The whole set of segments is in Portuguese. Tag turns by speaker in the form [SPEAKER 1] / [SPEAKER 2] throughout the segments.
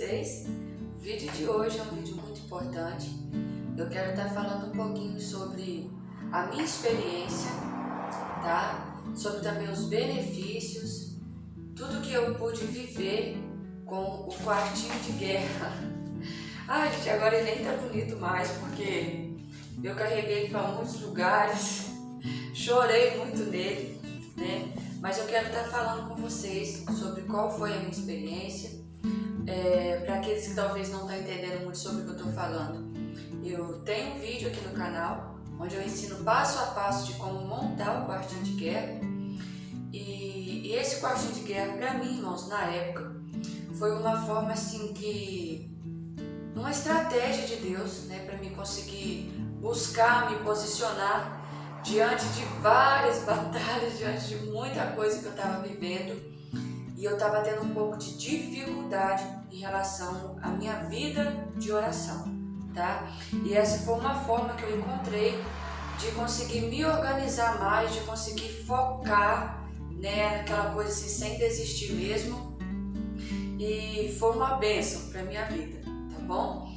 [SPEAKER 1] vocês. O vídeo de hoje é um vídeo muito importante. Eu quero estar falando um pouquinho sobre a minha experiência, tá? Sobre também os benefícios, tudo que eu pude viver com o quartinho de guerra. Ai, gente, agora ele nem tá bonito mais, porque eu carreguei para muitos lugares, chorei muito nele, né? Mas eu quero estar falando com vocês sobre qual foi a minha experiência, para aqueles que talvez não estão entendendo muito sobre o que eu estou falando. Eu tenho um vídeo aqui no canal, onde eu ensino passo a passo de como montar o quartinho de guerra. E esse quartinho de guerra, para mim, irmãos, na época, foi uma forma assim uma estratégia de Deus, né, para mim conseguir buscar, me posicionar diante de várias batalhas, diante de muita coisa que eu estava vivendo, e eu estava tendo um pouco de dificuldade em relação à minha vida de oração, tá? E essa foi uma forma que eu encontrei de conseguir me organizar mais, de conseguir focar, né, naquela coisa assim, sem desistir mesmo, e foi uma bênção para minha vida, tá bom?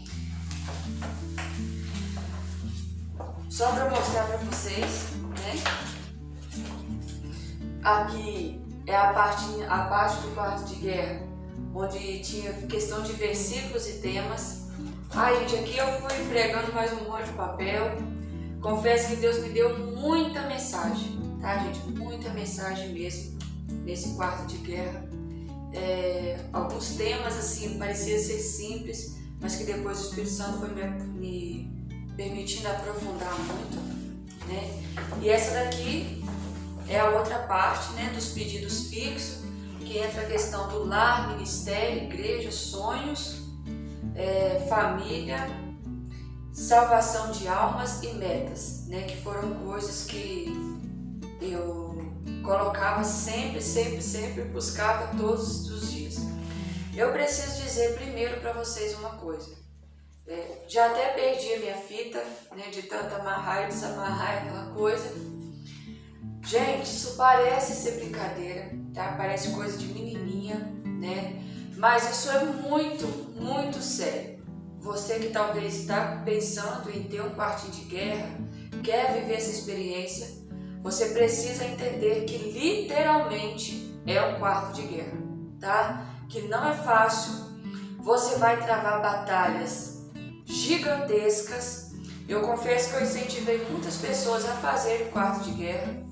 [SPEAKER 1] Só para mostrar para vocês, né? Aqui é a parte do quarto de guerra, onde tinha questão de versículos e temas. Ai, gente, aqui eu fui pregando mais um monte de papel. Confesso que Deus me deu muita mensagem, tá, gente? Muita mensagem mesmo nesse quarto de guerra. Alguns temas assim pareciam ser simples, mas que depois o Espírito Santo foi me permitindo aprofundar muito, né? E essa daqui é a outra parte, né, dos pedidos fixos, que entra a questão do lar, ministério, igreja, sonhos, família, salvação de almas e metas, né, que foram coisas que eu colocava sempre, buscava todos os dias. Eu preciso dizer primeiro para vocês uma coisa. Já até perdi a minha fita, né, de tanto amarrar e desamarrar aquela coisa. Gente, isso parece ser brincadeira, tá? Parece coisa de menininha, né? Mas isso é muito sério. Você que talvez está pensando em ter um quartinho de guerra, quer viver essa experiência, você precisa entender que literalmente é um quarto de guerra, tá? Que não é fácil, você vai travar batalhas gigantescas. Eu confesso que eu incentivei muitas pessoas a fazerem quarto de guerra.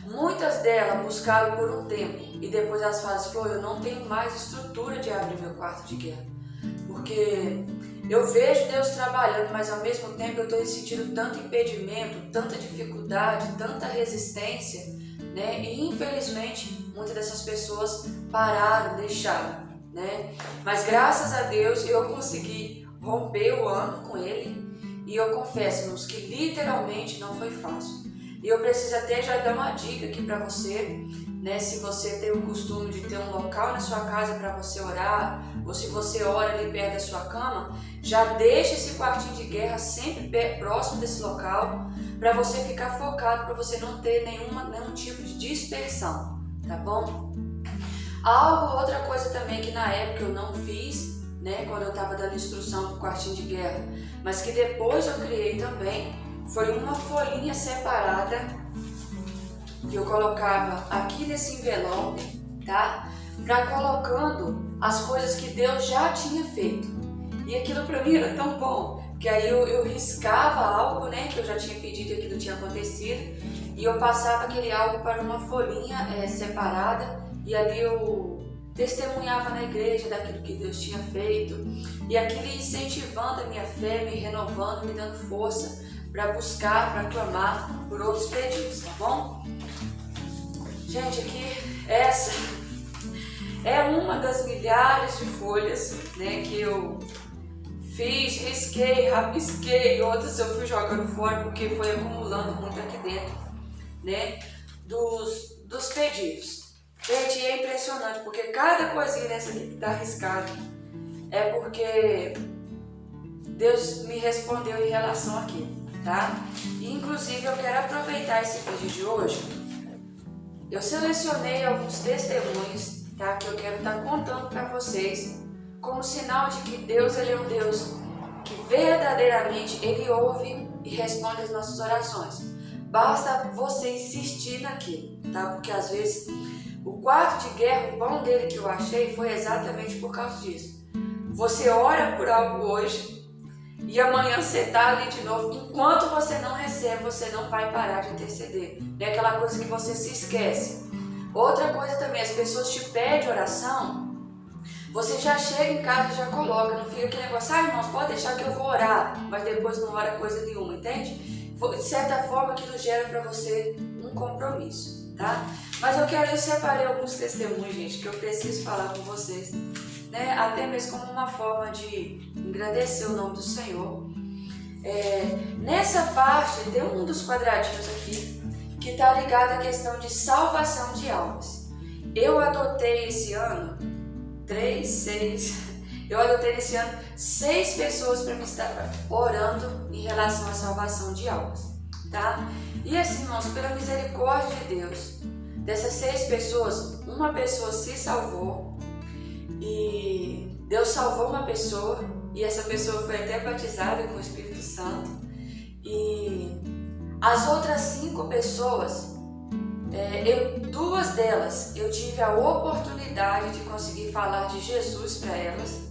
[SPEAKER 1] Muitas delas buscaram por um tempo e depois elas falam assim: eu não tenho mais estrutura de abrir meu quarto de guerra, porque eu vejo Deus trabalhando, mas ao mesmo tempo eu estou sentindo tanto impedimento, tanta dificuldade, tanta resistência, né? E infelizmente muitas dessas pessoas pararam, deixaram, né? Mas graças a Deus eu consegui romper o ano com ele, e eu confesso, irmãos, que literalmente não foi fácil. E eu preciso até já dar uma dica aqui para você, né? Se você tem o costume de ter um local na sua casa para você orar, ou se você ora ali perto da sua cama, já deixa esse quartinho de guerra sempre próximo desse local, para você ficar focado, para você não ter nenhum tipo de dispersão, tá bom? Outra coisa também que na época eu não fiz, né, quando eu estava dando instrução do quartinho de guerra, mas que depois eu criei também, foi uma folhinha separada que eu colocava aqui nesse envelope, tá? Para colocando as coisas que Deus já tinha feito. E aquilo para mim era tão bom, que aí eu riscava algo, né, que eu já tinha pedido e aquilo tinha acontecido, e eu passava aquele algo para uma folhinha separada, e ali eu testemunhava na igreja daquilo que Deus tinha feito, e aquilo incentivando a minha fé, me renovando, me dando força para buscar, para clamar por outros pedidos, tá bom? Gente, aqui essa é uma das milhares de folhas, né, que eu fiz, risquei, rabisquei, outras eu fui jogando fora porque foi acumulando muito aqui dentro, né, dos pedidos. Gente, é impressionante, porque cada coisinha dessa aqui que está arriscada é porque Deus me respondeu em relação àquilo, tá? E, inclusive, eu quero aproveitar esse vídeo de hoje. Eu selecionei alguns testemunhos, tá? Que eu quero estar contando para vocês como sinal de que Deus ele é um Deus que verdadeiramente Ele ouve e responde as nossas orações. Basta você insistir naquilo, tá? Porque às vezes o quarto de guerra, o bom dele que eu achei foi exatamente por causa disso. Você ora por algo hoje e amanhã você está ali de novo. Enquanto você não recebe, você não vai parar de interceder. É aquela coisa que você se esquece. Outra coisa também, as pessoas te pedem oração, você já chega em casa e já coloca, não fica aquele negócio, irmãos, pode deixar que eu vou orar, mas depois não ora coisa nenhuma, entende? De certa forma aquilo gera para você um compromisso, tá? Mas eu separei alguns testemunhos, gente, que eu preciso falar com vocês, né? Até mesmo como uma forma de engrandecer o nome do Senhor. Nessa parte tem um dos quadradinhos aqui que está ligado à questão de salvação de almas. Eu adotei esse ano 6 pessoas para me estar orando em relação à salvação de almas, tá? E assim, irmãos, pela misericórdia de Deus, dessas 6 pessoas, uma pessoa se salvou e Deus salvou uma pessoa e essa pessoa foi até batizada com o Espírito Santo. E as outras 5 pessoas, 2 delas eu tive a oportunidade de conseguir falar de Jesus para elas.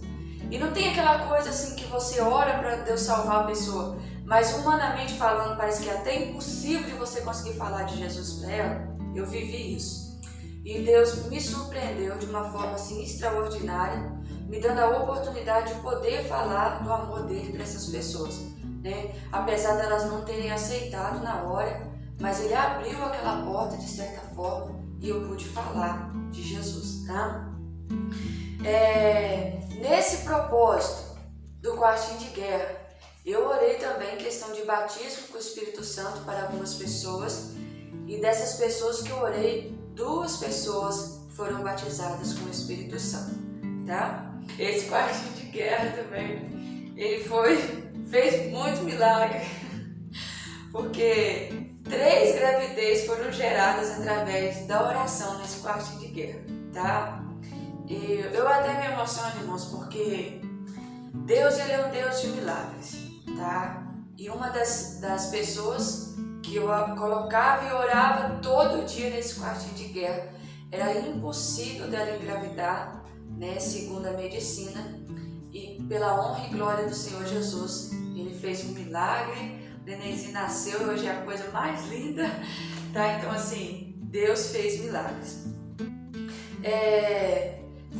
[SPEAKER 1] E não tem aquela coisa assim que você ora para Deus salvar a pessoa, mas humanamente falando parece que é até impossível de você conseguir falar de Jesus para ela. Eu vivi isso e Deus me surpreendeu de uma forma assim extraordinária, me dando a oportunidade de poder falar do amor dele para essas pessoas, né? Apesar delas não terem aceitado na hora, mas ele abriu aquela porta de certa forma e eu pude falar de Jesus, tá? Nesse propósito do quartinho de guerra, eu orei também em questão de batismo com o Espírito Santo para algumas pessoas e dessas pessoas que eu orei, 2 pessoas foram batizadas com o Espírito Santo, tá? Esse quartinho de guerra também, ele fez muito milagre, porque 3 gravidez foram geradas através da oração nesse quartinho de guerra, tá? E eu até me emociono, irmãos, porque Deus ele é um Deus de milagres, tá? E uma das pessoas que eu colocava e orava todo dia nesse quartinho de guerra, era impossível dela engravidar, né? Segundo a medicina, e pela honra e glória do Senhor Jesus, ele fez um milagre. O nenenzinho nasceu e hoje é a coisa mais linda, tá? Então assim, Deus fez milagres.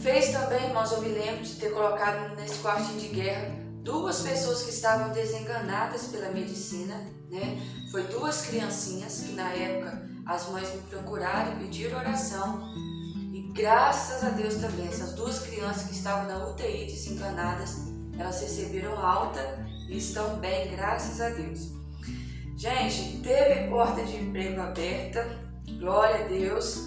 [SPEAKER 1] Fez também, irmãos, eu me lembro de ter colocado nesse quartinho de guerra 2 pessoas que estavam desenganadas pela medicina, né? Foi 2 criancinhas que na época as mães me procuraram e pediram oração. E graças a Deus também, essas 2 crianças que estavam na UTI desenganadas, elas receberam alta e estão bem, graças a Deus. Gente, teve porta de emprego aberta, glória a Deus,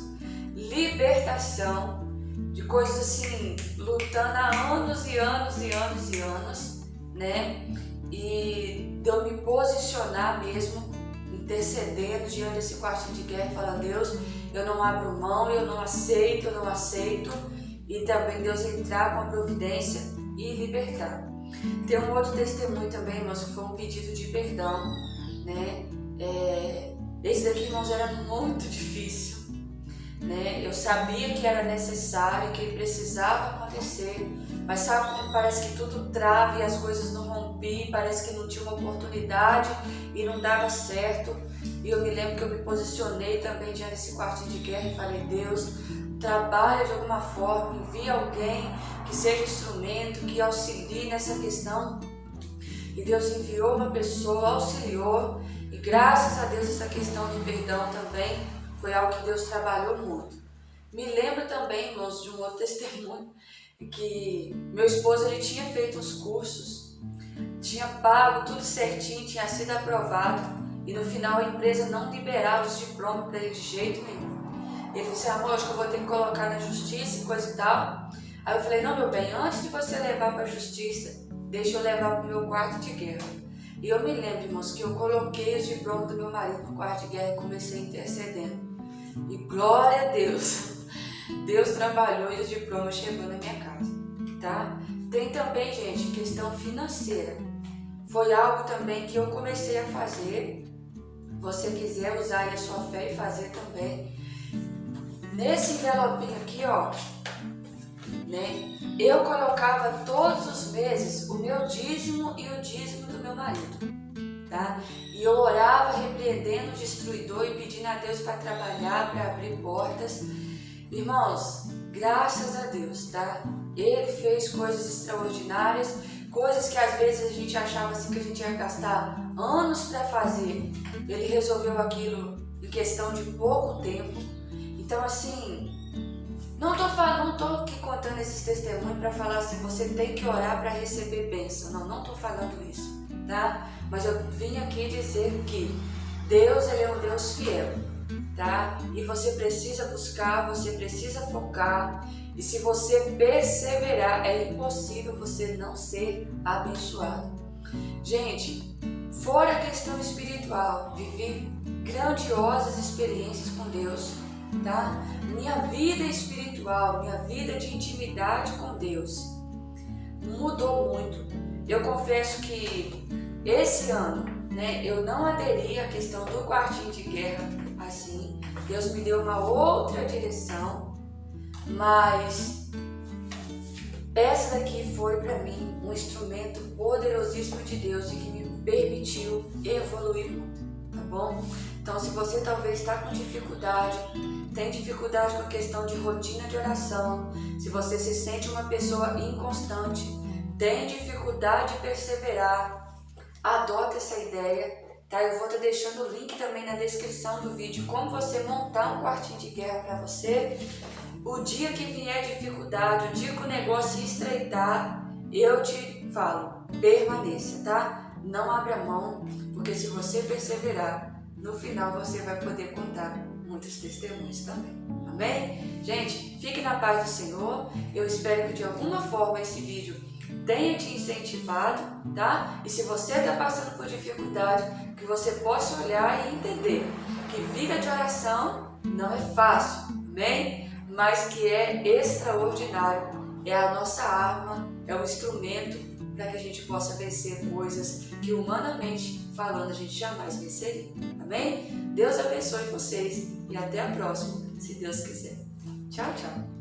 [SPEAKER 1] libertação de coisas assim, lutando há anos e anos e anos e anos, né? E de eu me posicionar mesmo, intercedendo diante desse quartinho de guerra e falar, Deus, eu não abro mão, eu não aceito, e também Deus entrar com a providência e libertar. Tem um outro testemunho também, irmãos, que foi um pedido de perdão, né? Esse daqui, irmãos, era muito difícil, né? Eu sabia que era necessário, que ele precisava acontecer, mas sabe quando parece que tudo trava e as coisas não rompiam, parece que não tinha uma oportunidade e não dava certo. E eu me lembro que eu me posicionei também diante desse quartinho de guerra e falei, Deus, trabalha de alguma forma, envia alguém que seja instrumento, que auxilie nessa questão. E Deus enviou uma pessoa, auxiliou, e graças a Deus essa questão de perdão também foi algo que Deus trabalhou muito. Me lembro também, irmãos, de um outro testemunho, que meu esposo ele tinha feito os cursos, tinha pago tudo certinho, tinha sido aprovado, e no final a empresa não liberava os diplomas para ele de jeito nenhum. Ele disse, amor, acho que eu vou ter que colocar na justiça e coisa e tal. Aí eu falei, não, meu bem, antes de você levar para a justiça, deixa eu levar para o meu quarto de guerra. E eu me lembro, irmãos, que eu coloquei os diplomas do meu marido no quarto de guerra e comecei intercedendo. E glória a Deus, Deus trabalhou e os diplomas chegou na minha casa, tá? Tem também, gente, questão financeira. Foi algo também que eu comecei a fazer. Você quiser usar aí a sua fé e fazer também. Nesse envelopinho aqui, ó, né? Eu colocava todos os meses o meu dízimo e o dízimo do meu marido, tá? E eu orava repreendendo o destruidor e pedindo a Deus para trabalhar, para abrir portas. Irmãos, graças a Deus, tá? Ele fez coisas extraordinárias, coisas que às vezes a gente achava assim que a gente ia gastar anos para fazer. Ele resolveu aquilo em questão de pouco tempo. Então, assim, não tô aqui contando esses testemunhos para falar assim, você tem que orar para receber bênção. Não tô falando isso, tá? Mas eu vim aqui dizer que Deus, Ele é um Deus fiel, tá? E você precisa buscar, você precisa focar. E se você perseverar, é impossível você não ser abençoado. Gente, fora a questão espiritual, vivi grandiosas experiências com Deus, tá? Minha vida espiritual, minha vida de intimidade com Deus mudou muito. Eu confesso que esse ano, né, eu não aderi à questão do quartinho de guerra assim. Deus me deu uma outra direção, mas essa daqui foi para mim um instrumento poderosíssimo de Deus e que me permitiu evoluir muito, tá bom? Então, se você talvez está com dificuldade, tem dificuldade com a questão de rotina de oração, se você se sente uma pessoa inconstante, tem dificuldade de perseverar, adota essa ideia, tá? Eu vou estar deixando o link também na descrição do vídeo, como você montar um quartinho de guerra para você. O dia que vier dificuldade, o dia que o negócio estreitar, eu te falo, permaneça, tá? Não abra mão, porque se você perseverar, no final você vai poder contar muitos testemunhos também. Amém? Gente, fique na paz do Senhor. Eu espero que de alguma forma esse vídeo tenha te incentivado, tá? E se você está passando por dificuldade, que você possa olhar e entender que vida de oração não é fácil, amém? Mas que é extraordinário. É a nossa arma, é o instrumento para que a gente possa vencer coisas que humanamente falando a gente jamais venceria. Amém? Deus abençoe vocês e até a próxima, se Deus quiser. Tchau, tchau.